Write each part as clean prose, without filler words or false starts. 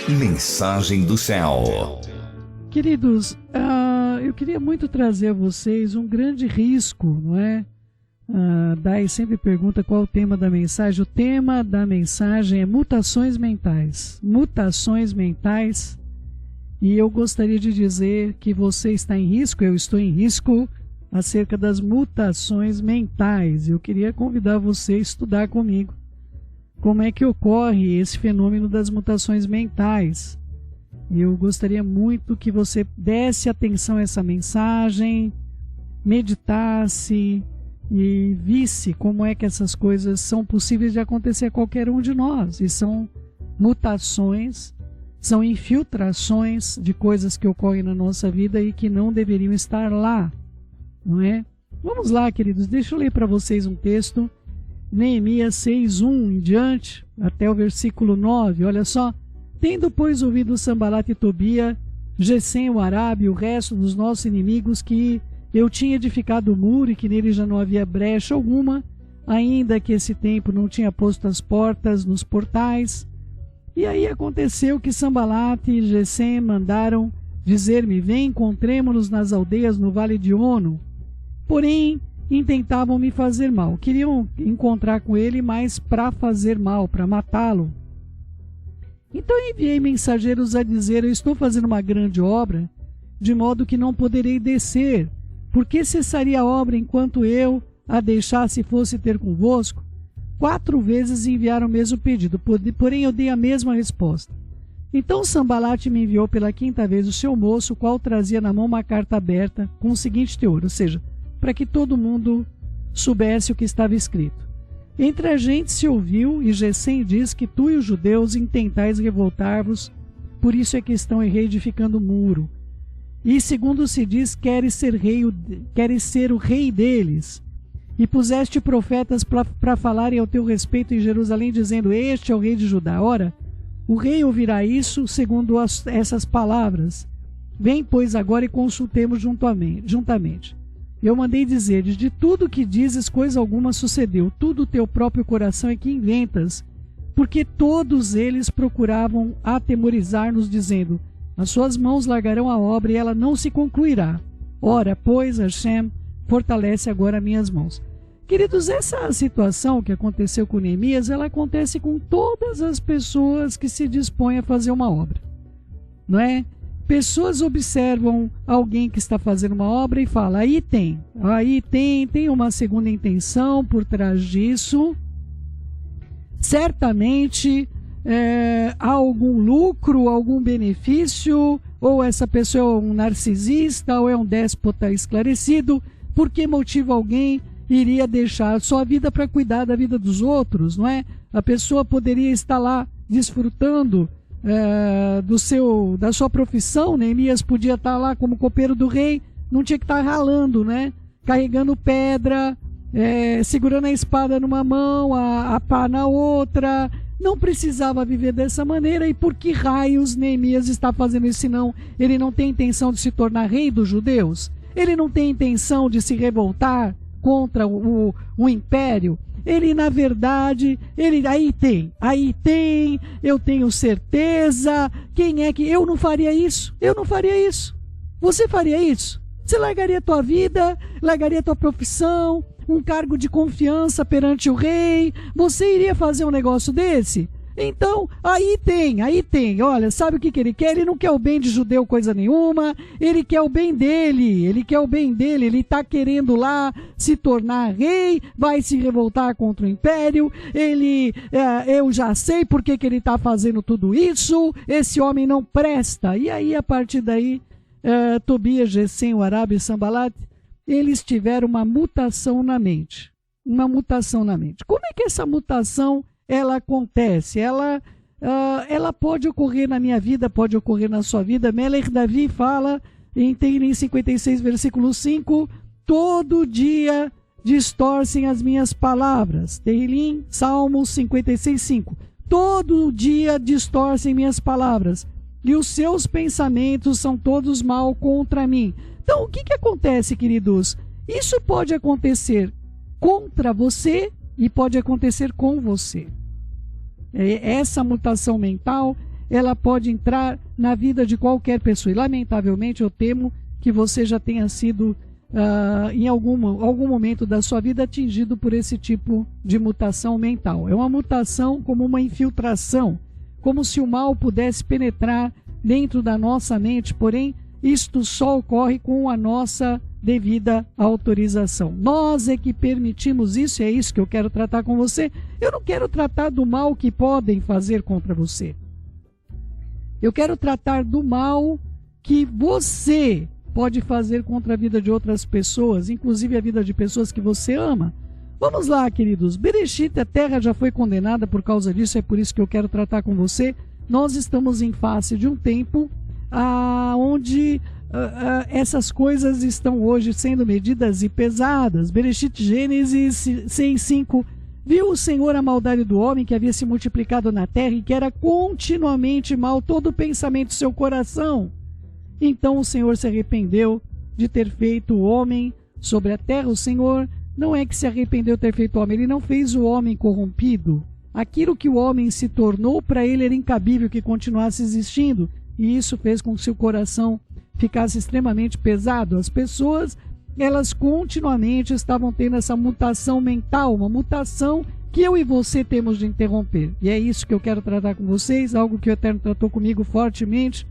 Mensagem do céu. Queridos, eu queria muito trazer a vocês um grande risco, não é? Dai sempre pergunta qual é o tema da mensagem. O tema da mensagem é mutações mentais. Mutações mentais. E eu gostaria de dizer que você está em risco, eu estou em risco, acerca das mutações mentais. Eu queria convidar você a estudar comigo como é que ocorre esse fenômeno das mutações mentais. Eu gostaria muito que você desse atenção a essa mensagem, meditasse e visse como é que essas coisas são possíveis de acontecer a qualquer um de nós. E são mutações, são infiltrações de coisas que ocorrem na nossa vida e que não deveriam estar lá, não é? Vamos lá, queridos, deixa eu ler para vocês um texto, Neemias 6:1 em diante, até o versículo 9, olha só. Tendo, pois, ouvido Sanbalat e Tobia, Gesem o Arabe e o resto dos nossos inimigos que eu tinha edificado o muro e que nele já não havia brecha alguma, ainda que esse tempo não tinha posto as portas nos portais. E aí aconteceu que Sanbalat e Gesem mandaram dizer-me: vem, encontremo-nos nas aldeias no vale de Ono. Porém, intentavam me fazer mal. Queriam encontrar com ele, mas para fazer mal, para matá-lo. Então enviei mensageiros a dizer: eu estou fazendo uma grande obra, de modo que não poderei descer. Por que cessaria a obra enquanto eu a deixasse e fosse ter convosco? 4 vezes enviaram o mesmo pedido, porém eu dei a mesma resposta. Então Sanbalat me enviou pela 5ª vez o seu moço, o qual trazia na mão uma carta aberta com o seguinte teor, ou seja, para que todo mundo soubesse o que estava escrito. Entre a gente se ouviu, e Gesem diz que tu e os judeus intentais revoltar-vos, por isso é que estão reedificando o muro. E segundo se diz, queres ser o rei deles. E puseste profetas para falarem ao teu respeito em Jerusalém, dizendo: este é o rei de Judá. Ora, o rei ouvirá isso segundo essas palavras. Vem, pois, agora e consultemos juntamente. Eu mandei dizer: de tudo que dizes, coisa alguma sucedeu. Tudo o teu próprio coração é que inventas. Porque todos eles procuravam atemorizar-nos, dizendo: as suas mãos largarão a obra e ela não se concluirá. Ora, pois, Hashem fortalece agora minhas mãos. Queridos, essa situação que aconteceu com Neemias, ela acontece com todas as pessoas que se dispõem a fazer uma obra, não é? Pessoas observam alguém que está fazendo uma obra e falam: aí tem uma segunda intenção por trás disso, certamente há algum lucro, algum benefício, ou essa pessoa é um narcisista, ou é um déspota esclarecido. Por que motivo alguém iria deixar a sua vida para cuidar da vida dos outros, não é? A pessoa poderia estar lá desfrutando da sua profissão. Neemias podia estar lá como copeiro do rei, não tinha que estar ralando, né? Carregando pedra, segurando a espada numa mão, a pá na outra. Não precisava viver dessa maneira. E por que raios Neemias está fazendo isso? Senão ele não tem intenção de se tornar rei dos judeus? Ele não tem intenção de se revoltar contra o império? Ele, na verdade, aí tem, eu tenho certeza. Quem é que... Eu não faria isso. Você faria isso? Você largaria a tua vida, largaria a tua profissão, um cargo de confiança perante o rei? Você iria fazer um negócio desse? Então, aí tem. Olha, sabe o que ele quer? Ele não quer o bem de judeu coisa nenhuma, ele quer o bem dele, ele está querendo lá se tornar rei, vai se revoltar contra o império. Eu já sei por que ele está fazendo tudo isso, esse homem não presta. E aí, a partir daí, Tobias, Gesem, o Arabe e Sanbalat, eles tiveram uma mutação na mente. Como é que essa mutação ela acontece? Ela pode ocorrer na minha vida, pode ocorrer na sua vida. Melech Davi fala em Teilim 56, versículo 5: todo dia distorcem as minhas palavras. Teilim, Salmos 56, 5: todo dia distorcem minhas palavras, e os seus pensamentos são todos mal contra mim. Então, o que acontece, queridos? Isso pode acontecer contra você e pode acontecer com você. Essa mutação mental, ela pode entrar na vida de qualquer pessoa. E, lamentavelmente, eu temo que você já tenha sido, em algum momento da sua vida, atingido por esse tipo de mutação mental. É uma mutação como uma infiltração, como se o mal pudesse penetrar dentro da nossa mente, porém, isto só ocorre com a nossa devida autorização. Nós é que permitimos isso, e é isso que eu quero tratar com você. Eu não quero tratar do mal que podem fazer contra você. Eu quero tratar do mal que você pode fazer contra a vida de outras pessoas, inclusive a vida de pessoas que você ama. Vamos lá, queridos. Bereshit, a terra já foi condenada por causa disso, é por isso que eu quero tratar com você. Nós estamos em face de um tempo onde essas coisas estão hoje sendo medidas e pesadas. Bereshit, Gênesis 6:5. Viu o Senhor a maldade do homem que havia se multiplicado na terra e que era continuamente mal todo o pensamento do seu coração. Então o Senhor se arrependeu de ter feito o homem sobre a terra. O Senhor não é que se arrependeu de ter feito o homem, ele não fez o homem corrompido. Aquilo que o homem se tornou, para ele era incabível que continuasse existindo. E isso fez com que seu coração ficasse extremamente pesado. As pessoas, elas continuamente estavam tendo essa mutação mental, uma mutação que eu e você temos de interromper. E é isso que eu quero tratar com vocês, algo que o Eterno tratou comigo fortemente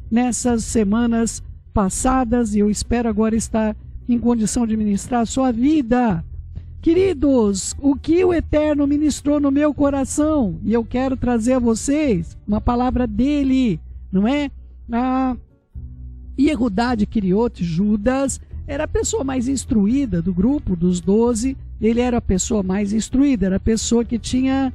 nessas semanas passadas, e eu espero agora estar em condição de ministrar a sua vida. Queridos, o que o Eterno ministrou no meu coração, e eu quero trazer a vocês uma palavra dele, não é? Yehudá de Queriote, Judas, era a pessoa mais instruída do grupo dos 12, ele era a pessoa mais instruída, era a pessoa que tinha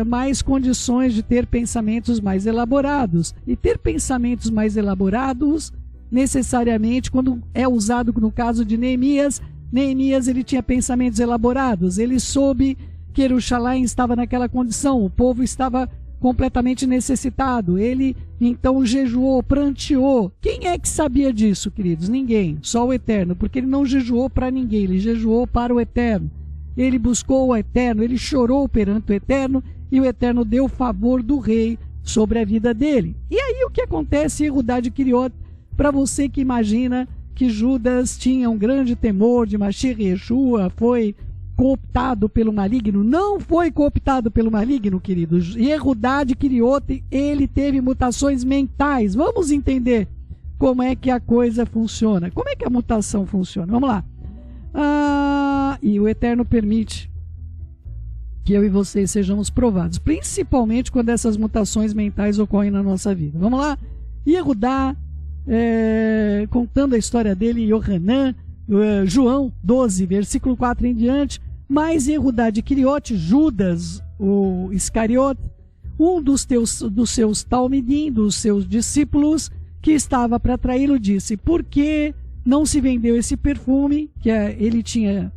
mais condições de ter pensamentos mais elaborados. E ter pensamentos mais elaborados, necessariamente, quando é usado no caso de Neemias, ele tinha pensamentos elaborados, ele soube que Jerusalém estava naquela condição, o povo estava completamente necessitado, ele então jejuou, pranteou. Quem é que sabia disso, queridos? Ninguém, só o Eterno, porque ele não jejuou para ninguém, ele jejuou para o Eterno. Ele buscou o Eterno, ele chorou perante o Eterno, e o Eterno deu o favor do rei sobre a vida dele. E aí o que acontece em Yehudá de Queriote, para você que imagina que Judas tinha um grande temor de Mashiach e Yeshua, foi cooptado pelo maligno? Não foi cooptado pelo maligno, queridos. Yehudá de Queriote, ele teve mutações mentais. Vamos entender como é que a coisa funciona. Como é que a mutação funciona? Vamos lá. E o Eterno permite que eu e vocês sejamos provados, principalmente quando essas mutações mentais ocorrem na nossa vida. Vamos lá. Yehudá, contando a história dele, Yohanan, João 12, versículo 4 em diante. Mas Yehudá de Queriote, Judas, o Iscariote, um dos seus talmidim, dos seus discípulos, que estava para traí-lo, disse: por que não se vendeu esse perfume que ele tinha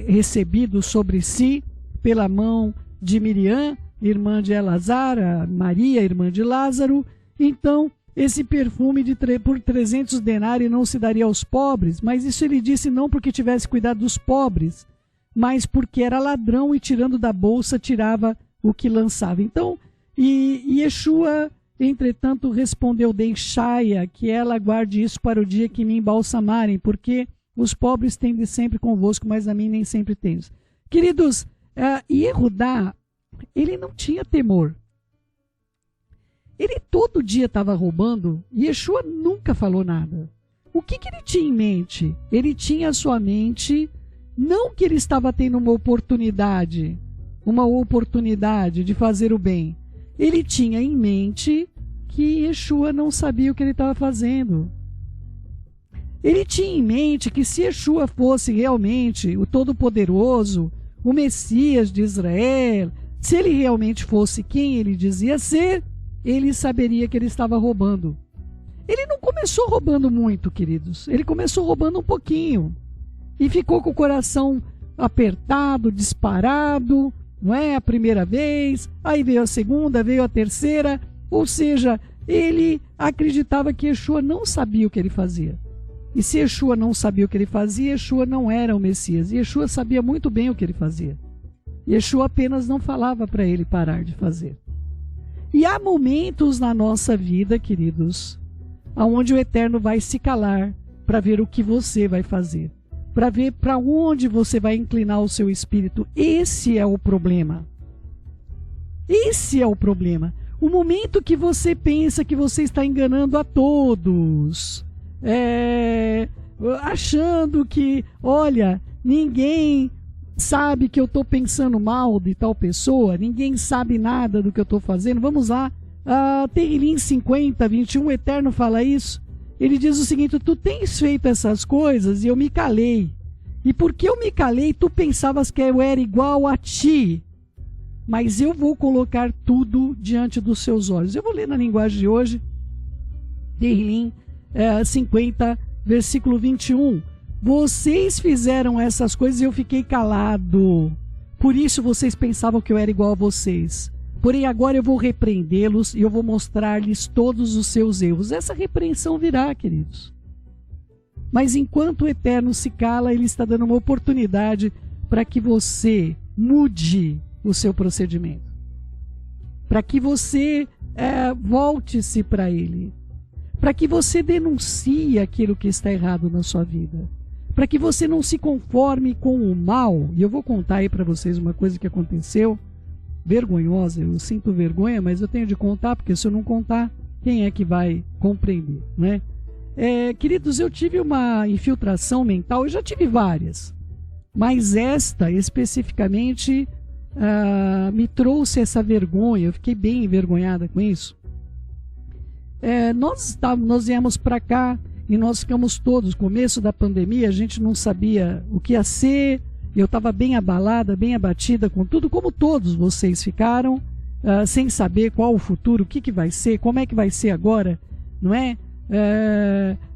recebido sobre si pela mão de Miriam, irmã de Elazar, a Maria, irmã de Lázaro? Então, esse perfume por 300 denários não se daria aos pobres, mas isso ele disse não porque tivesse cuidado dos pobres, mas porque era ladrão e tirando da bolsa tirava o que lançava. Então, e Yeshua, entretanto, respondeu: deixai-a, que ela guarde isso para o dia que me embalsamarem, porque os pobres têm sempre convosco, mas a mim nem sempre tens. Queridos, Yehudá, ele não tinha temor. Ele todo dia estava roubando e Yeshua nunca falou nada. O que ele tinha em mente? Ele tinha a sua mente, não que ele estava tendo uma oportunidade de fazer o bem. Ele tinha em mente que Yeshua não sabia o que ele estava fazendo. Ele tinha em mente que se Yeshua fosse realmente o Todo-Poderoso, o Messias de Israel, se ele realmente fosse quem ele dizia ser, ele saberia que ele estava roubando. Ele não começou roubando muito, queridos. Ele começou roubando um pouquinho. E ficou com o coração apertado, disparado, não é? A primeira vez, aí veio a segunda, veio a terceira. Ou seja, ele acreditava que Yeshua não sabia o que ele fazia. E se Yeshua não sabia o que ele fazia, Yeshua não era o Messias. Yeshua sabia muito bem o que ele fazia. Yeshua apenas não falava para ele parar de fazer. E há momentos na nossa vida, queridos, onde o Eterno vai se calar para ver o que você vai fazer, para ver para onde você vai inclinar o seu espírito. Esse é o problema. Esse é o problema. O momento que você pensa que você está enganando a todos, achando que, olha, ninguém sabe que eu estou pensando mal de tal pessoa, ninguém sabe nada do que eu estou fazendo. Vamos lá, Tehillim 50, 21, o Eterno fala isso. Ele diz o seguinte: tu tens feito essas coisas e eu me calei. E porque eu me calei, tu pensavas que eu era igual a ti. Mas eu vou colocar tudo diante dos seus olhos. Eu vou ler na linguagem de hoje, Tehillim 50, versículo 21. Vocês fizeram essas coisas e eu fiquei calado. Por isso vocês pensavam que eu era igual a vocês. Porém agora eu vou repreendê-los e eu vou mostrar-lhes todos os seus erros. Essa repreensão virá, queridos. Mas enquanto o Eterno se cala, Ele está dando uma oportunidade para que você mude o seu procedimento, para que você volte-se para Ele, para que você denuncie aquilo que está errado na sua vida, para que você não se conforme com o mal. E eu vou contar aí para vocês uma coisa que aconteceu, vergonhosa, eu sinto vergonha, mas eu tenho de contar, porque se eu não contar, quem é que vai compreender, né? Queridos, eu tive uma infiltração mental, eu já tive várias, mas esta especificamente me trouxe essa vergonha. Eu fiquei bem envergonhada com isso. Nós viemos para cá e nós ficamos todos, começo da pandemia, a gente não sabia o que ia ser. Eu estava bem abalada, bem abatida com tudo, como todos vocês ficaram, sem saber qual o futuro, o que vai ser, como é que vai ser agora, não é?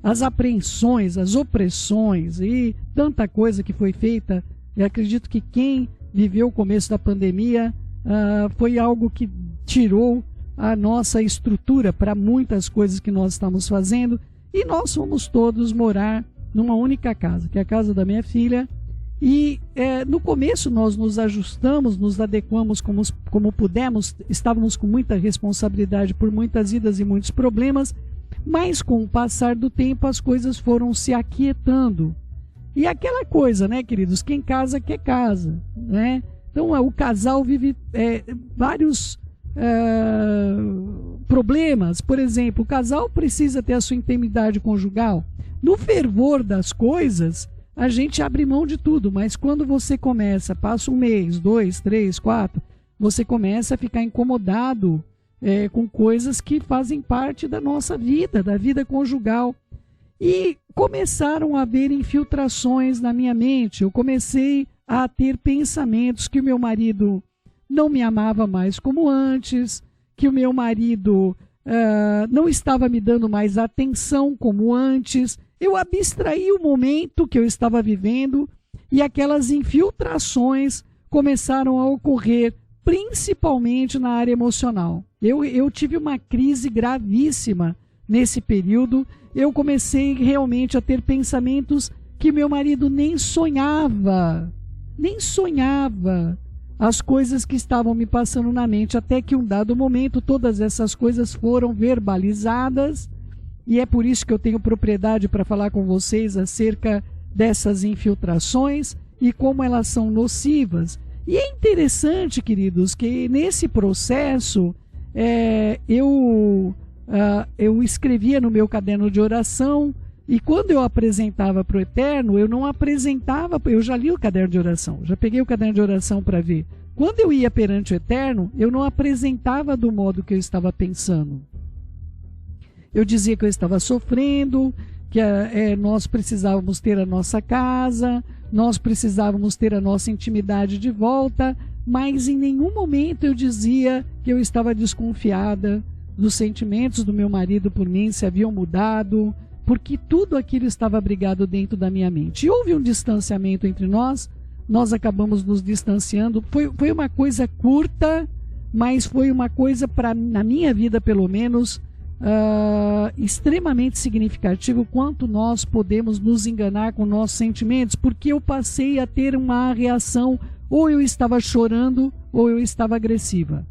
As apreensões, as opressões e tanta coisa que foi feita. Eu acredito que quem viveu o começo da pandemia foi algo que tirou a nossa estrutura para muitas coisas que nós estamos fazendo, e nós fomos todos morar numa única casa, que é a casa da minha filha. E no começo nós nos ajustamos, nos adequamos como pudemos, estávamos com muita responsabilidade por muitas idas e muitos problemas, mas com o passar do tempo as coisas foram se aquietando. E aquela coisa, né, queridos, quem casa quer casa, né? Então o casal vive vários problemas. Por exemplo, o casal precisa ter a sua intimidade conjugal. No fervor das coisas, a gente abre mão de tudo, mas quando você passa um mês, 2, 3, 4, você começa a ficar incomodado com coisas que fazem parte da nossa vida, da vida conjugal. E começaram a haver infiltrações na minha mente. Eu comecei a ter pensamentos que o meu marido não me amava mais como antes, que o meu marido não estava me dando mais atenção como antes. Eu abstraí o momento que eu estava vivendo e aquelas infiltrações começaram a ocorrer, principalmente na área emocional. Eu tive uma crise gravíssima nesse período. Eu comecei realmente a ter pensamentos que meu marido nem sonhava as coisas que estavam me passando na mente, até que um dado momento todas essas coisas foram verbalizadas. E é por isso que eu tenho propriedade para falar com vocês acerca dessas infiltrações e como elas são nocivas. E é interessante, queridos, que nesse processo eu escrevia no meu caderno de oração, e quando eu apresentava para o Eterno, eu não apresentava, eu já li o caderno de oração, já peguei o caderno de oração para ver. Quando eu ia perante o Eterno, eu não apresentava do modo que eu estava pensando. Eu dizia que eu estava sofrendo, que nós precisávamos ter a nossa casa, nós precisávamos ter a nossa intimidade de volta, mas em nenhum momento eu dizia que eu estava desconfiada dos sentimentos do meu marido por mim, se haviam mudado, porque tudo aquilo estava abrigado dentro da minha mente. E houve um distanciamento entre nós acabamos nos distanciando. Foi uma coisa curta, mas foi uma coisa, na minha vida pelo menos, extremamente significativo, quanto nós podemos nos enganar com nossos sentimentos, porque eu passei a ter uma reação, ou eu estava chorando ou eu estava agressiva.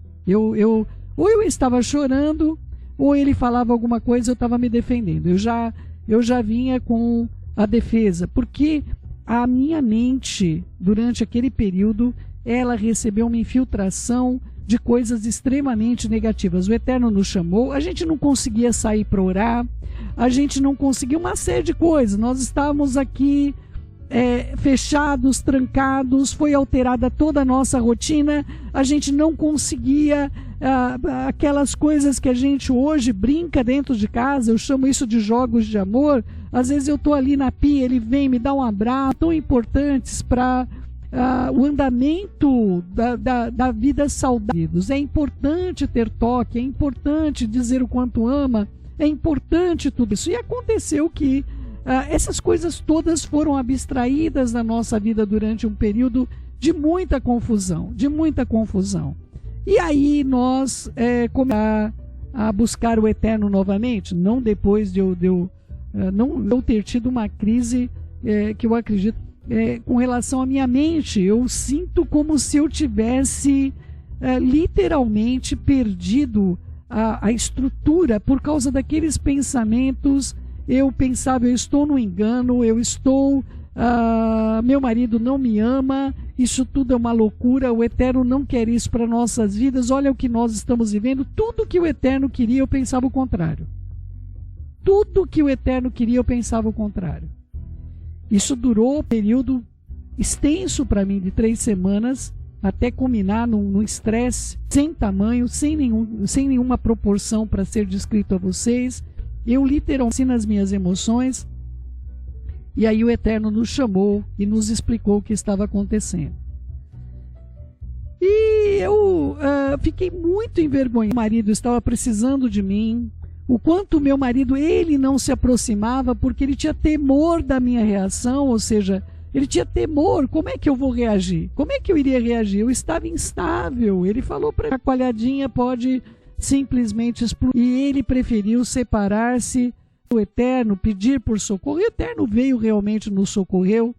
ou eu estava chorando, ou ele falava alguma coisa, eu estava me defendendo. Eu já vinha com a defesa, porque a minha mente, durante aquele período, ela recebeu uma infiltração de coisas extremamente negativas. O Eterno nos chamou, a gente não conseguia sair para orar, a gente não conseguia uma série de coisas. Nós estávamos aqui fechados, trancados, foi alterada toda a nossa rotina, a gente não conseguia aquelas coisas que a gente hoje brinca dentro de casa, eu chamo isso de jogos de amor. Às vezes eu estou ali na pia, ele vem me dar um abraço, tão importantes para o andamento da vida saudável. É importante ter toque, é importante dizer o quanto ama, é importante tudo isso. E aconteceu que essas coisas todas foram abstraídas da nossa vida durante um período de muita confusão, E aí nós começamos a buscar o Eterno novamente, não depois de eu não ter tido uma crise que eu acredito com relação à minha mente. Eu sinto como se eu tivesse literalmente perdido a estrutura por causa daqueles pensamentos. Eu pensava, eu estou no engano, meu marido não me ama, isso tudo é uma loucura, o Eterno não quer isso para nossas vidas, olha o que nós estamos vivendo. Tudo que o Eterno queria, eu pensava o contrário. Tudo que o Eterno queria, eu pensava o contrário. Isso durou um período extenso para mim, de 3 semanas, até culminar num estresse sem tamanho, sem nenhuma proporção para ser descrito a vocês. Eu literalmente nas minhas emoções, e aí o Eterno nos chamou e nos explicou o que estava acontecendo. E eu fiquei muito envergonhado. Meu marido estava precisando de mim, o quanto meu marido, ele não se aproximava porque ele tinha temor da minha reação, ou seja, ele tinha temor. Como é que eu vou reagir? Como é que eu iria reagir? Eu estava instável. Ele falou para a coalhadinha pode simplesmente explodir. E ele preferiu separar-se do Eterno, pedir por socorro. E o Eterno veio, realmente nos socorreu.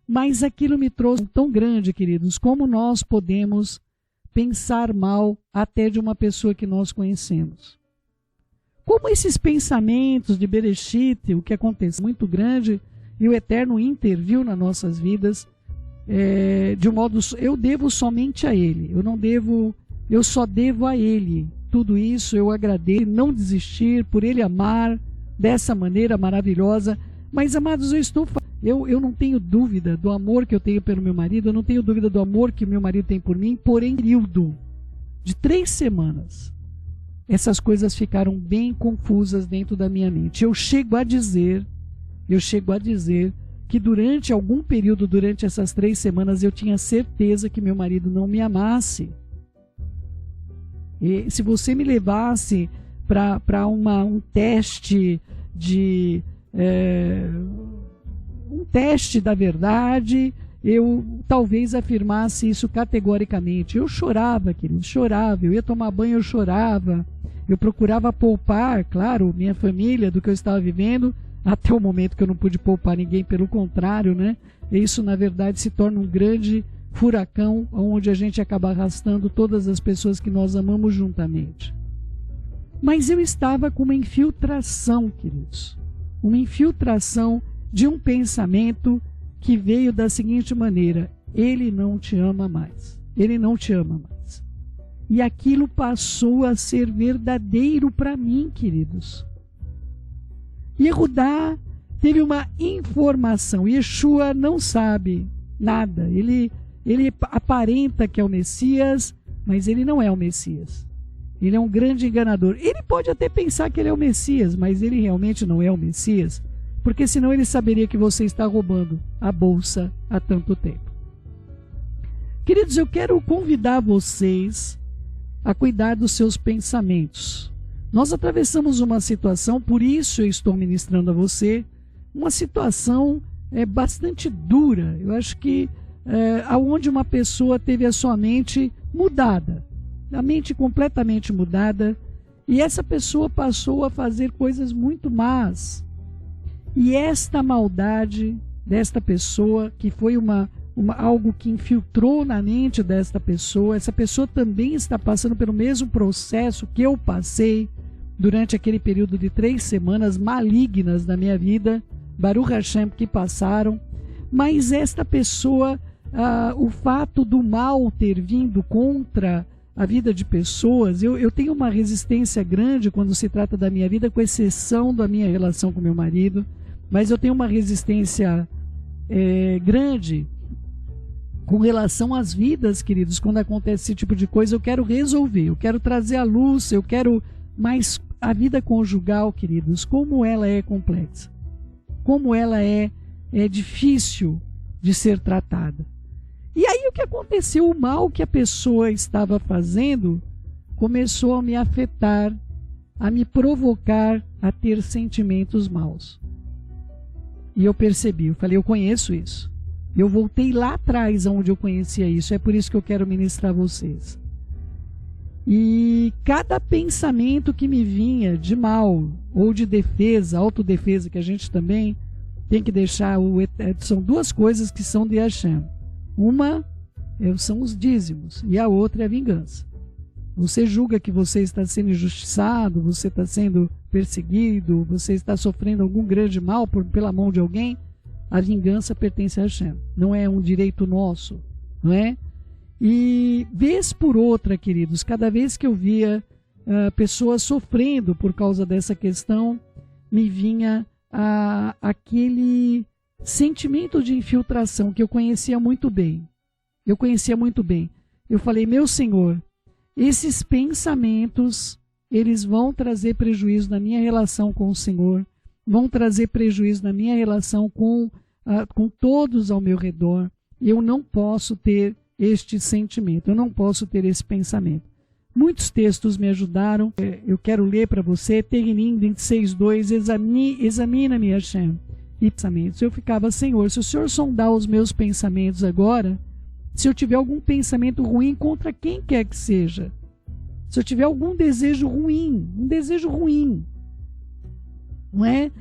Mas aquilo me trouxe tão grande, queridos, como nós podemos pensar mal até de uma pessoa que nós conhecemos. Como esses pensamentos de Bereshit, o que aconteceu muito grande, e o Eterno interviu nas nossas vidas, de um modo, eu devo somente a Ele, eu só devo a Ele. Tudo isso eu agradeço, não desistir, por Ele amar dessa maneira maravilhosa. Mas, amados, eu não tenho dúvida do amor que eu tenho pelo meu marido, eu não tenho dúvida do amor que meu marido tem por mim, porém, período de 3 semanas, essas coisas ficaram bem confusas dentro da minha mente. Eu chego a dizer que durante algum período, durante essas 3 semanas, eu tinha certeza que meu marido não me amasse. E se você me levasse para um teste um teste da verdade, eu talvez afirmasse isso categoricamente. Eu chorava, querido, chorava. Eu ia tomar banho, eu chorava. Eu procurava poupar, claro, minha família do que eu estava vivendo, até o momento que eu não pude poupar ninguém, pelo contrário, né? Isso, na verdade, se torna um grande furacão, onde a gente acaba arrastando todas as pessoas que nós amamos juntamente. Mas eu estava com uma infiltração, queridos. Uma infiltração de um pensamento que veio da seguinte maneira: ele não te ama mais. Ele não te ama mais. E aquilo passou a ser verdadeiro para mim, queridos. Yehudá teve uma informação. Yeshua não sabe nada. Ele aparenta que é o Messias, mas ele não é o Messias. Ele é um grande enganador. Ele pode até pensar que ele é o Messias, mas ele realmente não é o Messias, porque senão ele saberia que você está roubando a bolsa há tanto tempo. Queridos, eu quero convidar vocês a cuidar dos seus pensamentos. Nós atravessamos uma situação, por isso eu estou ministrando a você, uma situação bastante dura. Eu acho que aonde uma pessoa teve a sua mente mudada, a mente completamente mudada, e essa pessoa passou a fazer coisas muito más. E esta maldade desta pessoa, que foi uma algo que infiltrou na mente desta pessoa. Essa pessoa também está passando pelo mesmo processo que eu passei durante aquele período de 3 semanas malignas da minha vida, Baruch Hashem, que passaram. Mas esta pessoa, o fato do mal ter vindo contra a vida de pessoas, eu tenho uma resistência grande quando se trata da minha vida, com exceção da minha relação com meu marido, mas eu tenho uma resistência grande com relação às vidas, queridos. Quando acontece esse tipo de coisa, eu quero resolver, eu quero trazer à luz, eu quero... Mas a vida conjugal, queridos, como ela é complexa, como ela é difícil de ser tratada. E aí o que aconteceu? O mal que a pessoa estava fazendo começou a me afetar, a me provocar a ter sentimentos maus. E eu percebi, eu falei, eu conheço isso. Eu voltei lá atrás onde eu conhecia isso. É por isso que eu quero ministrar a vocês. E cada pensamento que me vinha de mal ou de defesa, autodefesa, que a gente também tem que deixar, são 2 coisas que são de Hashem. Uma são os dízimos e a outra é a vingança. Você julga que você está sendo injustiçado, você está sendo perseguido, você está sofrendo algum grande mal pela mão de alguém, a vingança pertence a Hashem. Não é um direito nosso, não é? E vez por outra, queridos, cada vez que eu via pessoas sofrendo por causa dessa questão, me vinha aquele sentimento de infiltração que eu conhecia muito bem. Eu conhecia muito bem. Eu falei, meu Senhor, esses pensamentos, eles vão trazer prejuízo na minha relação com o Senhor, vão trazer prejuízo na minha relação com todos ao meu redor. Eu não posso ter este sentimento, eu não posso ter esse pensamento. Muitos textos me ajudaram. Eu quero ler para você, Tehillim 26:2, examina-me, Hashem, e pensamentos. Eu ficava, Senhor, se o Senhor sondar os meus pensamentos agora, se eu tiver algum pensamento ruim contra quem quer que seja, se eu tiver algum desejo ruim, não é?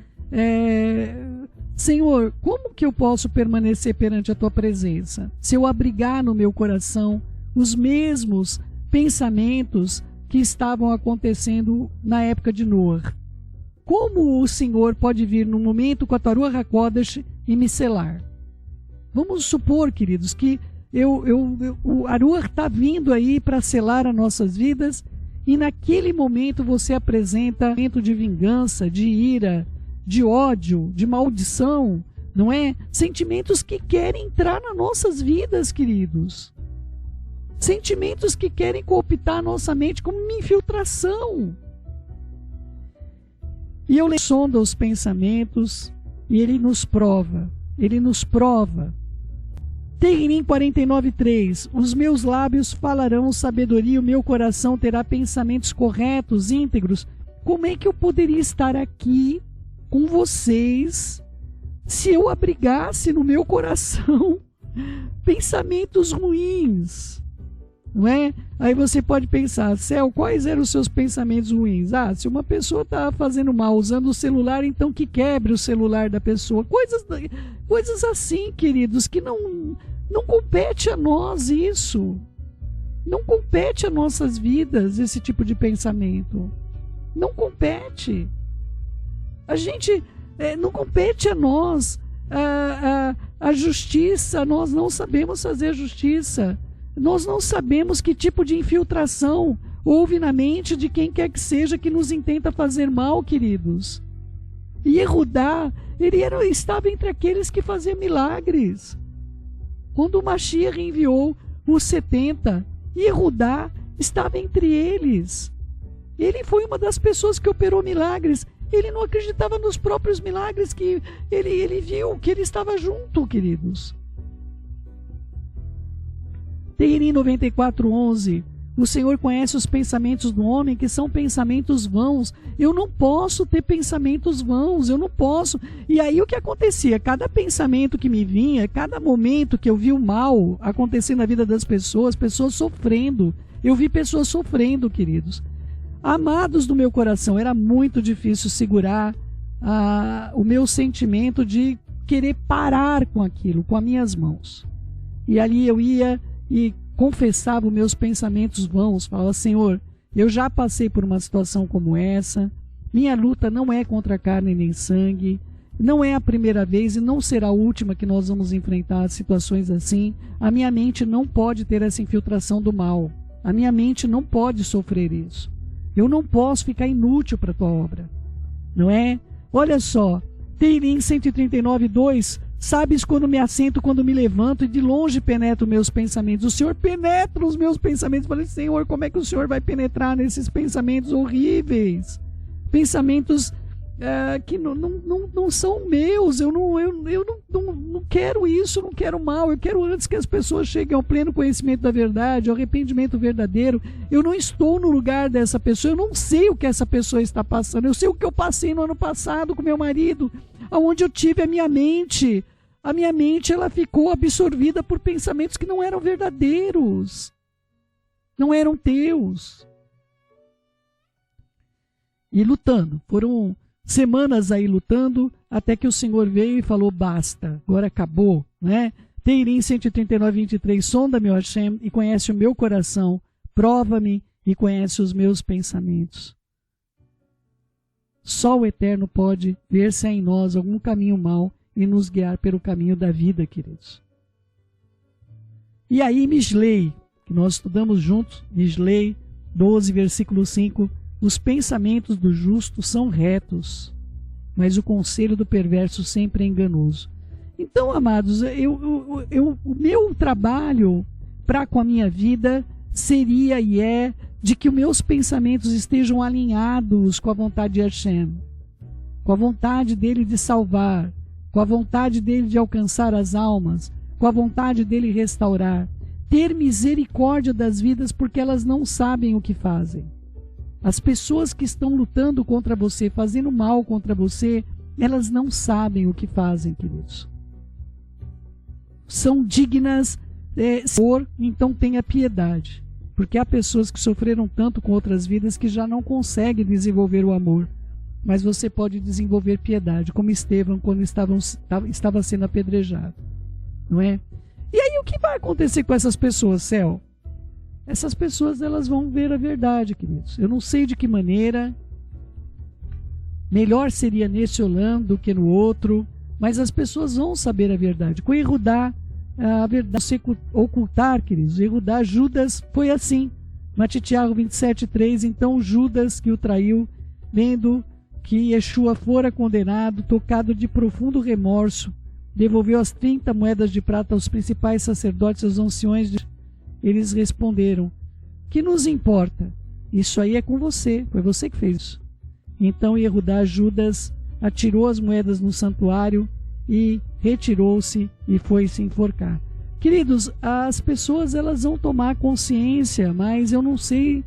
Senhor, como que eu posso permanecer perante a Tua presença? Se eu abrigar no meu coração os mesmos pensamentos que estavam acontecendo na época de Noah. Como o Senhor pode vir num momento com a Taruach HaKodesh e me selar? Vamos supor, queridos, que o Aruach está vindo aí para selar as nossas vidas, e naquele momento você apresenta um momento de vingança, de ira, de ódio, de maldição, não é? Sentimentos que querem entrar nas nossas vidas, queridos. Sentimentos que querem cooptar a nossa mente como uma infiltração. E eu sonda os pensamentos e ele nos prova. Ele nos prova. Tehillim 49:3. Os meus lábios falarão sabedoria, o meu coração terá pensamentos corretos, íntegros. Como é que eu poderia estar aqui com vocês se eu abrigasse no meu coração pensamentos ruins? Não é? Aí você pode pensar, Céu, quais eram os seus pensamentos ruins? Se uma pessoa está fazendo mal usando o celular, então que quebre o celular da pessoa. Coisas assim, queridos, que não compete a nós isso. Não compete a nossas vidas esse tipo de pensamento. Não compete. A gente, não compete a nós a justiça. Nós não sabemos fazer a justiça. Nós não sabemos que tipo de infiltração houve na mente de quem quer que seja que nos intenta fazer mal, queridos. E Yehudá, ele estava entre aqueles que faziam milagres. Quando o Mashiach enviou os 70, Yehudá estava entre eles. Ele foi uma das pessoas que operou milagres. Ele não acreditava nos próprios milagres que ele viu, que ele estava junto, queridos. Tehillim 94:11. O Senhor conhece os pensamentos do homem, que são pensamentos vãos. Eu não posso ter pensamentos vãos, eu não posso. E aí o que acontecia? Cada pensamento que me vinha, cada momento que eu vi o mal acontecer na vida das pessoas sofrendo. Eu vi pessoas sofrendo, queridos. Amados do meu coração, era muito difícil segurar o meu sentimento de querer parar com aquilo, com as minhas mãos. E ali eu ia e confessava os meus pensamentos vãos, falava: Senhor, eu já passei por uma situação como essa, minha luta não é contra carne nem sangue, não é a primeira vez e não será a última que nós vamos enfrentar situações assim. A minha mente não pode ter essa infiltração do mal, a minha mente não pode sofrer isso, eu não posso ficar inútil para a tua obra, não é? Olha só, Teirim 139:2, sabes quando me assento, quando me levanto, e de longe penetro meus pensamentos. O Senhor penetra os meus pensamentos. Eu falei: Senhor, como é que o Senhor vai penetrar nesses pensamentos horríveis? Pensamentos que não são meus. Eu não quero isso, não quero mal. Eu quero antes que as pessoas cheguem ao pleno conhecimento da verdade, ao arrependimento verdadeiro. Eu não estou no lugar dessa pessoa. Eu não sei o que essa pessoa está passando. Eu sei o que eu passei no ano passado com meu marido, onde eu tive a minha mente. A minha mente, ela ficou absorvida por pensamentos que não eram verdadeiros, não eram teus. E lutando, foram semanas aí lutando, até que o Senhor veio e falou: basta, agora acabou, né? Teirim 139:23, sonda-me, ó Hashem, e conhece o meu coração, prova-me e conhece os meus pensamentos. Só o Eterno pode ver se há em nós algum caminho mau e nos guiar pelo caminho da vida, queridos. E aí Mislei, que nós estudamos juntos, Mislei 12, versículo 5, os pensamentos do justo são retos, mas o conselho do perverso sempre é enganoso. Então, amados, o meu trabalho para com a minha vida seria e é de que os meus pensamentos estejam alinhados com a vontade de Hashem, com a vontade dele de salvar, com a vontade dele de alcançar as almas, com a vontade dele restaurar, ter misericórdia das vidas, porque elas não sabem o que fazem. As pessoas que estão lutando contra você, fazendo mal contra você, elas não sabem o que fazem, queridos. São dignas, então tenha piedade, porque há pessoas que sofreram tanto com outras vidas que já não conseguem desenvolver o amor. Mas você pode desenvolver piedade, como Estevão quando estava sendo apedrejado, não é? E aí o que vai acontecer com essas pessoas, Céu? Essas pessoas, elas vão ver a verdade, queridos. Eu não sei de que maneira, melhor seria nesse Olam do que no outro, mas as pessoas vão saber a verdade. Com Yehudá, a verdade se ocultar, queridos. Yehudá, Judas, foi assim. Matitiago 27:3, então Judas, que o traiu, vendo que Yeshua fora condenado, tocado de profundo remorso, devolveu as 30 moedas de prata aos principais sacerdotes e aos anciões. Eles responderam: que nos importa? Isso aí é com você, foi você que fez isso. Então Yehudá, Judas, atirou as moedas no santuário e retirou-se e foi se enforcar. Queridos, as pessoas, elas vão tomar consciência, mas eu não sei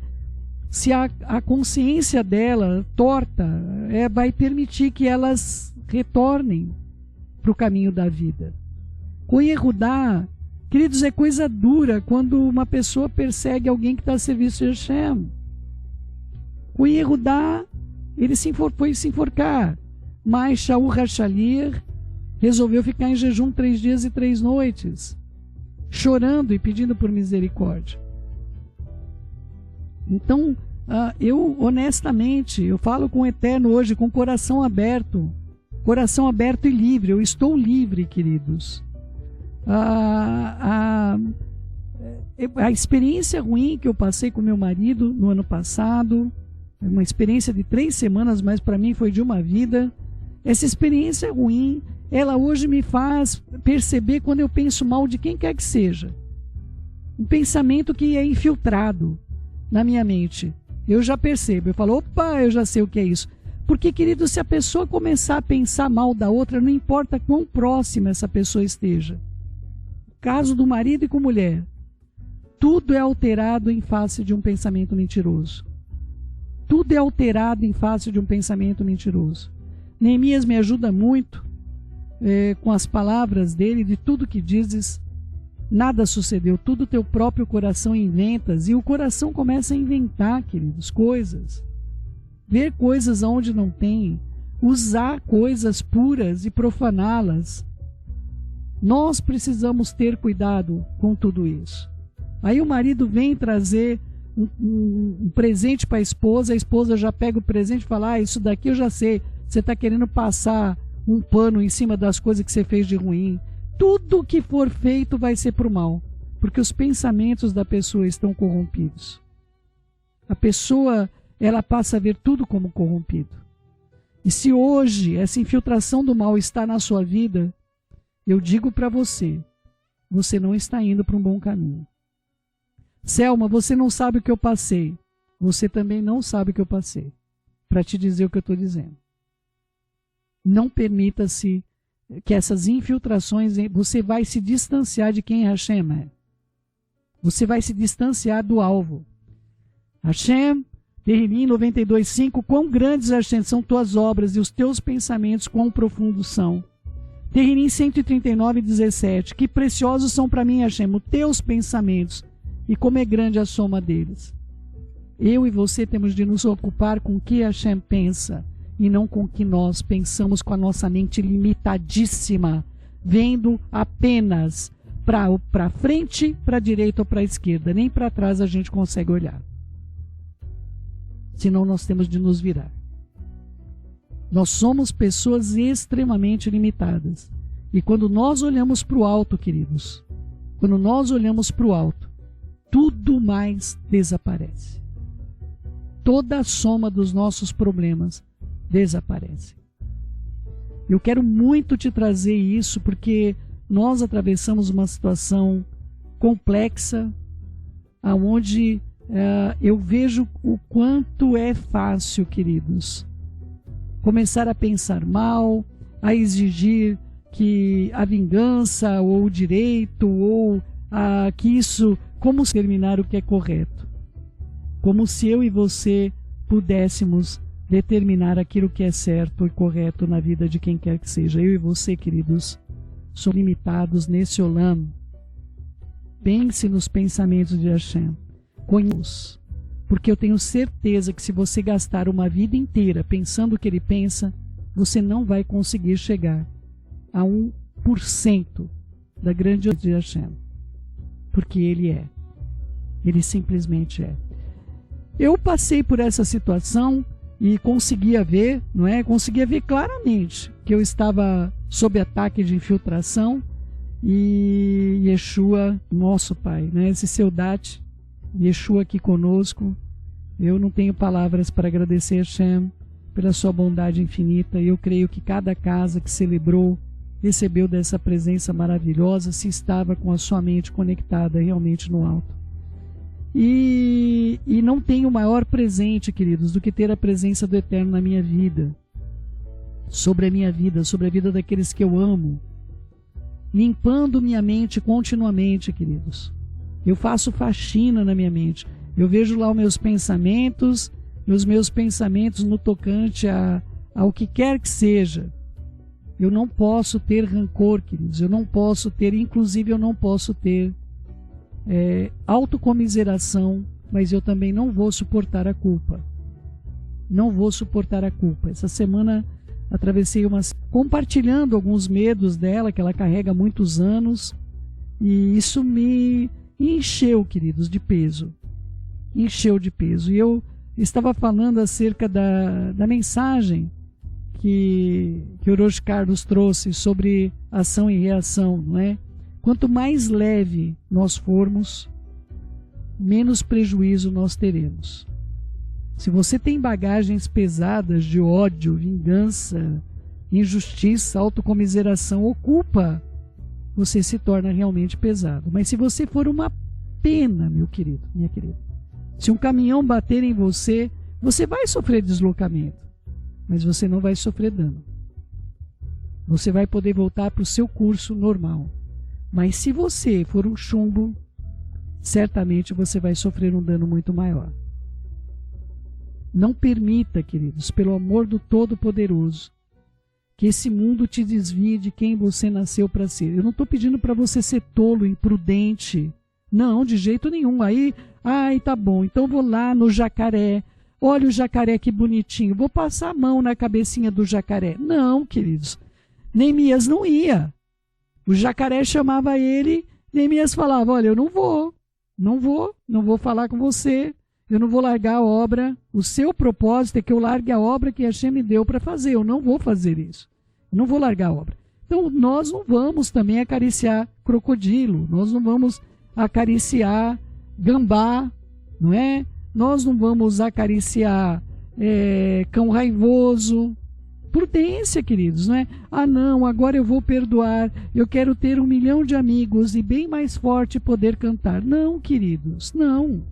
se a consciência dela, torta, vai permitir que elas retornem para o caminho da vida. Com Yehudá, queridos, é coisa dura quando uma pessoa persegue alguém que está a serviço de Hashem. Com Yehudá, ele foi se enforcar, mas Shaul Hachalir resolveu ficar em jejum 3 dias e 3 noites, chorando e pedindo por misericórdia. Então, eu honestamente, eu falo com o Eterno hoje, com o coração aberto e livre. Eu estou livre, queridos. A experiência ruim que eu passei com meu marido no ano passado, uma experiência de 3 semanas, mas para mim foi de uma vida. Essa experiência ruim, ela hoje me faz perceber quando eu penso mal de quem quer que seja. Um pensamento que é infiltrado na minha mente. Eu já percebo, eu falo: opa, eu já sei o que é isso. Porque, querido, se a pessoa começar a pensar mal da outra, não importa quão próxima essa pessoa esteja. Caso do marido e com mulher, tudo é alterado em face de um pensamento mentiroso. Tudo é alterado em face de um pensamento mentiroso. Neemias me ajuda muito com as palavras dele, de tudo que dizes, nada sucedeu, tudo teu próprio coração inventas, e o coração começa a inventar, queridos, coisas, ver coisas onde não tem, usar coisas puras e profaná-las. Nós precisamos ter cuidado com tudo isso. Aí o marido vem trazer um presente para a esposa já pega o presente e fala: isso daqui eu já sei, você está querendo passar um pano em cima das coisas que você fez de ruim. Tudo que for feito vai ser para o mal, porque os pensamentos da pessoa estão corrompidos. A pessoa, ela passa a ver tudo como corrompido. E se hoje essa infiltração do mal está na sua vida, eu digo para você, você não está indo para um bom caminho. Selma, você não sabe o que eu passei. Você também não sabe o que eu passei, para te dizer o que eu estou dizendo. Não permita-se que essas infiltrações, você vai se distanciar de quem Hashem é. Você vai se distanciar do alvo. Hashem, Tehillim 92:5, quão grandes, Hashem, são tuas obras e os teus pensamentos quão profundos são. Tehillim 139:17, que preciosos são para mim, Hashem, os teus pensamentos e como é grande a soma deles. Eu e você temos de nos ocupar com o que Hashem pensa e não com o que nós pensamos com a nossa mente limitadíssima, vendo apenas para frente, para a direita ou para a esquerda. Nem para trás a gente consegue olhar. Senão nós temos de nos virar. Nós somos pessoas extremamente limitadas. E quando nós olhamos para o alto, queridos, quando nós olhamos para o alto, tudo mais desaparece. Toda a soma dos nossos problemas desaparece. Eu quero muito te trazer isso porque nós atravessamos uma situação complexa, onde eu vejo o quanto é fácil, queridos, começar a pensar mal, a exigir que a vingança ou o direito ou que isso, como terminar o que é correto, como se eu e você pudéssemos determinar aquilo que é certo e correto na vida de quem quer que seja. Eu e você, queridos, somos limitados nesse olam. Pense nos pensamentos de Hashem. Conheça, porque eu tenho certeza que se você gastar uma vida inteira pensando o que ele pensa, você não vai conseguir chegar a 1% da grandiosidade de Hashem. Porque ele é. Ele simplesmente é. Eu passei por essa situação e conseguia ver, não é? Conseguia ver claramente que eu estava sob ataque de infiltração e Yeshua, nosso Pai, né? Esse Seudat, Yeshua aqui conosco. Eu não tenho palavras para agradecer a Hashem pela sua bondade infinita. E eu creio que cada casa que celebrou, recebeu dessa presença maravilhosa, se estava com a sua mente conectada realmente no alto. E não tenho maior presente, queridos, do que ter a presença do Eterno na minha vida, sobre a minha vida, sobre a vida daqueles que eu amo, limpando minha mente continuamente, queridos. Eu faço faxina na minha mente. Eu vejo lá os meus pensamentos no tocante ao que quer que seja. Eu não posso ter rancor, queridos. Eu não posso ter, inclusive eu não posso ter autocomiseração, mas eu também não vou suportar a culpa. Não vou suportar a culpa. Essa semana atravessei compartilhando alguns medos dela, que ela carrega há muitos anos, e isso me encheu, queridos, de peso. Encheu de peso. E eu estava falando acerca da mensagem que o Rosh Carlos trouxe sobre ação e reação, não é? Quanto mais leve nós formos, menos prejuízo nós teremos. Se você tem bagagens pesadas de ódio, vingança, injustiça, autocomiseração ou culpa, você se torna realmente pesado. Mas se você for uma pena, meu querido, minha querida, se um caminhão bater em você, você vai sofrer deslocamento, mas você não vai sofrer dano. Você vai poder voltar para o seu curso normal. Mas se você for um chumbo, certamente você vai sofrer um dano muito maior. Não permita, queridos, pelo amor do Todo-Poderoso, que esse mundo te desvie de quem você nasceu para ser. Eu não estou pedindo para você ser tolo, imprudente. Não, de jeito nenhum. Ai, tá bom, então vou lá no jacaré. Olha o jacaré que bonitinho. Vou passar a mão na cabecinha do jacaré. Não, queridos. Neemias não ia. O jacaré chamava ele, Neemias falava, olha, eu não vou falar com você, eu não vou largar a obra, o seu propósito é que eu largue a obra que Hashem me deu para fazer, eu não vou fazer isso, eu não vou largar a obra. Então nós não vamos também acariciar crocodilo, nós não vamos acariciar gambá, não é? Nós não vamos acariciar cão raivoso. Prudência, queridos, não é? Ah, não, agora eu vou perdoar, eu quero ter 1 milhão de amigos e bem mais forte poder cantar. Não, queridos, não.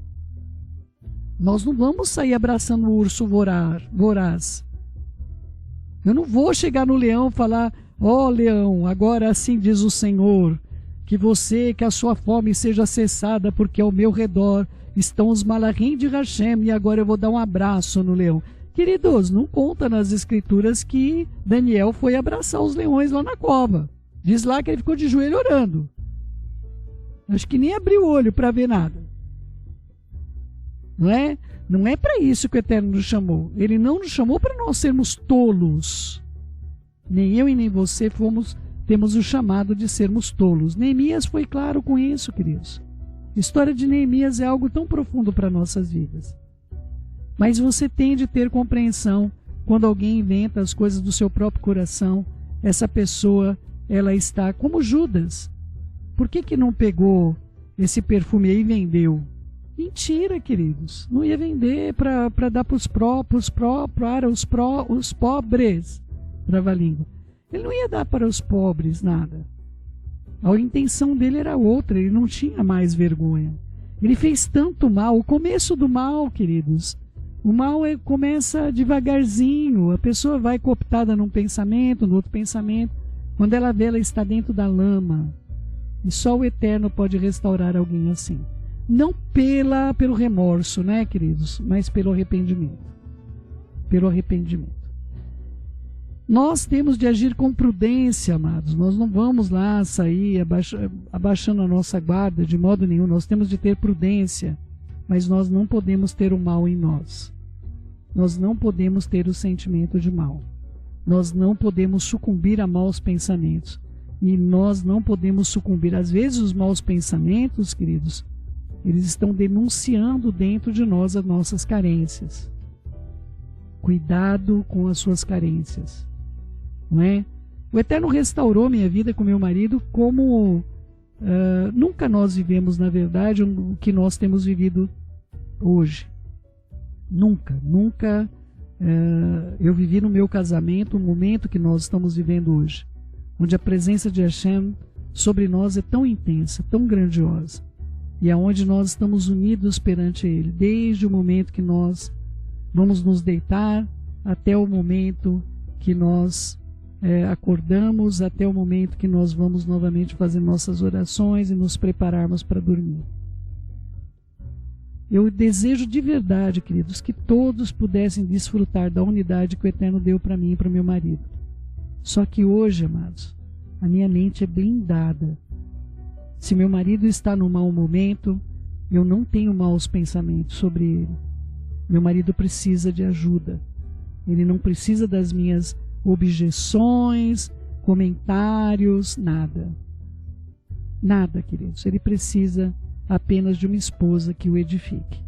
Nós não vamos sair abraçando o urso voraz. Eu não vou chegar no leão e falar, ó leão, agora assim diz o Senhor, que a sua fome seja cessada, porque ao meu redor estão os malachim de Hashem, e agora eu vou dar um abraço no leão. Queridos, não conta nas escrituras que Daniel foi abraçar os leões lá na cova. Diz lá que ele ficou de joelho orando. Acho que nem abriu o olho para ver nada. Não é? Não é para isso que o Eterno nos chamou. Ele não nos chamou para nós sermos tolos. Nem eu e nem você temos o chamado de sermos tolos. Neemias foi claro com isso, queridos. A história de Neemias é algo tão profundo para nossas vidas. Mas você tem de ter compreensão quando alguém inventa as coisas do seu próprio coração. Essa pessoa, ela está como Judas. Por que não pegou esse perfume aí e vendeu? Mentira, queridos. Não ia vender para dar para os pobres. Trava-língua. Ele não ia dar para os pobres nada. A intenção dele era outra, ele não tinha mais vergonha. Ele fez tanto mal. O começo do mal, queridos, o mal começa devagarzinho. A pessoa vai cooptada num pensamento, no outro pensamento. Quando ela vê, ela está dentro da lama. E só o Eterno pode restaurar alguém assim. Não pelo remorso, né, queridos? Mas pelo arrependimento. Pelo arrependimento. Nós temos de agir com prudência, amados. Nós não vamos lá sair abaixando a nossa guarda de modo nenhum. Nós temos de ter prudência. Mas nós não podemos ter o mal em nós. Nós não podemos ter o sentimento de mal. Nós não podemos sucumbir a maus pensamentos. E nós não podemos sucumbir. Às vezes os maus pensamentos, queridos, eles estão denunciando dentro de nós as nossas carências. Cuidado com as suas carências. Não é? O Eterno restaurou minha vida com meu marido como nunca nós vivemos, na verdade, o que nós temos vivido hoje. Nunca eu vivi no meu casamento o momento que nós estamos vivendo hoje, onde a presença de Hashem sobre nós é tão intensa, tão grandiosa, e aonde nós estamos unidos perante Ele, desde o momento que nós vamos nos deitar, até o momento que nós acordamos, até o momento que nós vamos novamente fazer nossas orações e nos prepararmos para dormir. Eu desejo de verdade, queridos, que todos pudessem desfrutar da unidade que o Eterno deu para mim e para meu marido. Só que hoje, amados, a minha mente é blindada. Se meu marido está num mau momento, eu não tenho maus pensamentos sobre ele. Meu marido precisa de ajuda. Ele não precisa das minhas objeções, comentários, nada. Nada, queridos. Ele precisa apenas de uma esposa que o edifique.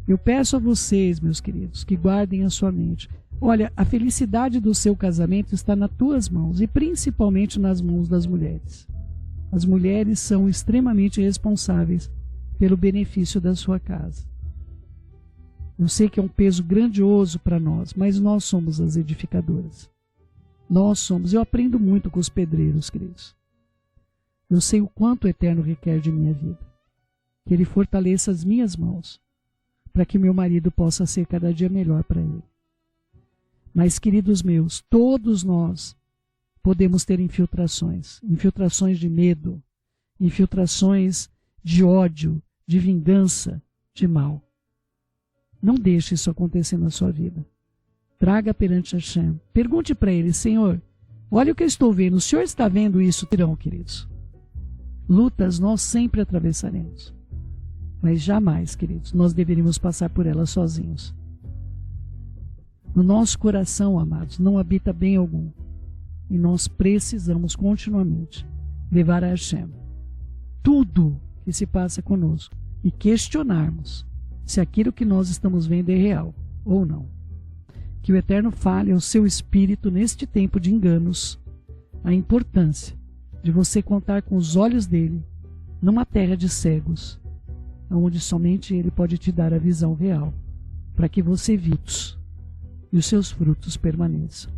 Eu peço a vocês, meus queridos, que guardem a sua mente. Olha, a felicidade do seu casamento está nas tuas mãos, e principalmente nas mãos das mulheres. As mulheres são extremamente responsáveis pelo benefício da sua casa. Eu sei que é um peso grandioso para nós, mas nós somos as edificadoras. Nós somos. Eu aprendo muito com os pedreiros, queridos. Eu sei o quanto o Eterno requer de minha vida. Que Ele fortaleça as minhas mãos, para que meu marido possa ser cada dia melhor para ele. Mas, queridos meus, todos nós podemos ter infiltrações. Infiltrações de medo, infiltrações de ódio, de vingança, de mal. Não deixe isso acontecer na sua vida. Traga perante Hashem. Pergunte para Ele, Senhor, olha o que eu estou vendo. O Senhor está vendo isso? Terão, queridos. Lutas nós sempre atravessaremos. Mas jamais, queridos, nós deveríamos passar por elas sozinhos. No nosso coração, amados, não habita bem algum. E nós precisamos continuamente levar a Hashem tudo que se passa conosco e questionarmos se aquilo que nós estamos vendo é real ou não. Que o Eterno fale ao seu espírito neste tempo de enganos a importância de você contar com os olhos dele numa terra de cegos, onde somente ele pode te dar a visão real, para que você evite e os seus frutos permaneçam.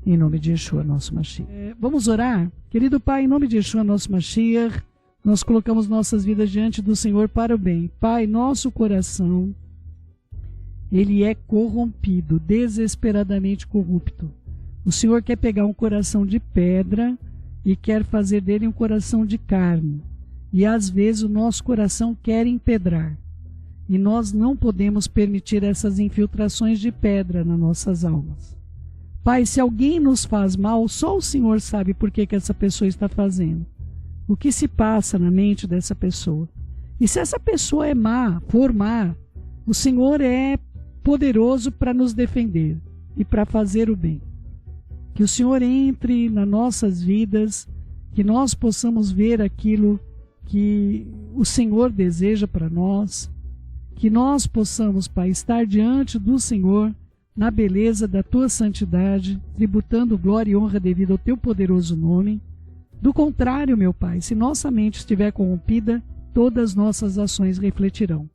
Em nome de Yeshua, nosso Mashiach. Vamos orar? Querido Pai, em nome de Yeshua, nosso Mashiach, nós colocamos nossas vidas diante do Senhor para o bem. Pai, nosso coração, ele é corrompido, desesperadamente corrupto. O Senhor quer pegar um coração de pedra e quer fazer dele um coração de carne. E às vezes o nosso coração quer empedrar. E nós não podemos permitir essas infiltrações de pedra nas nossas almas. Pai, se alguém nos faz mal, só o Senhor sabe por que essa pessoa está fazendo. O que se passa na mente dessa pessoa. E se essa pessoa é má, for má, o Senhor é poderoso para nos defender e para fazer o bem. Que o Senhor entre nas nossas vidas, que nós possamos ver aquilo que o Senhor deseja para nós, que nós possamos, Pai, estar diante do Senhor na beleza da Tua santidade, tributando glória e honra devido ao Teu poderoso nome. Do contrário, meu Pai, se nossa mente estiver corrompida, todas as nossas ações refletirão.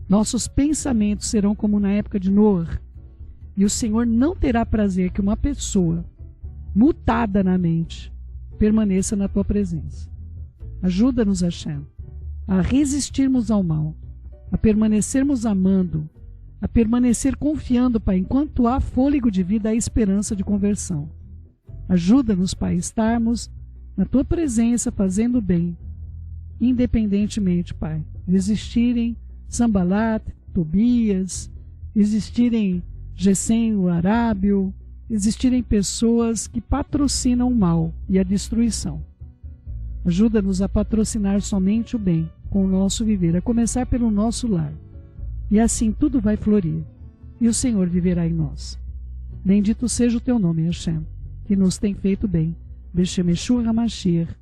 Nossos pensamentos serão como na época de Noé, e o Senhor não terá prazer que uma pessoa mutada na mente permaneça na Tua presença. Ajuda-nos, Hashem, a resistirmos ao mal, a permanecermos amando, a permanecer confiando, Pai, enquanto há fôlego de vida, há esperança de conversão. Ajuda-nos, Pai, a estarmos na Tua presença fazendo bem, independentemente, Pai, de existirem Sambalat, Tobias, existirem Gesem, o Arábio, existirem pessoas que patrocinam o mal e a destruição. Ajuda-nos a patrocinar somente o bem com o nosso viver, a começar pelo nosso lar. E assim tudo vai florir, e o Senhor viverá em nós. Bendito seja o Teu nome, Hashem, que nos tem feito bem. Beshem Yeshua HaMashiach.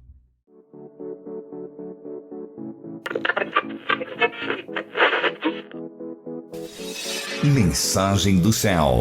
Mensagem do céu.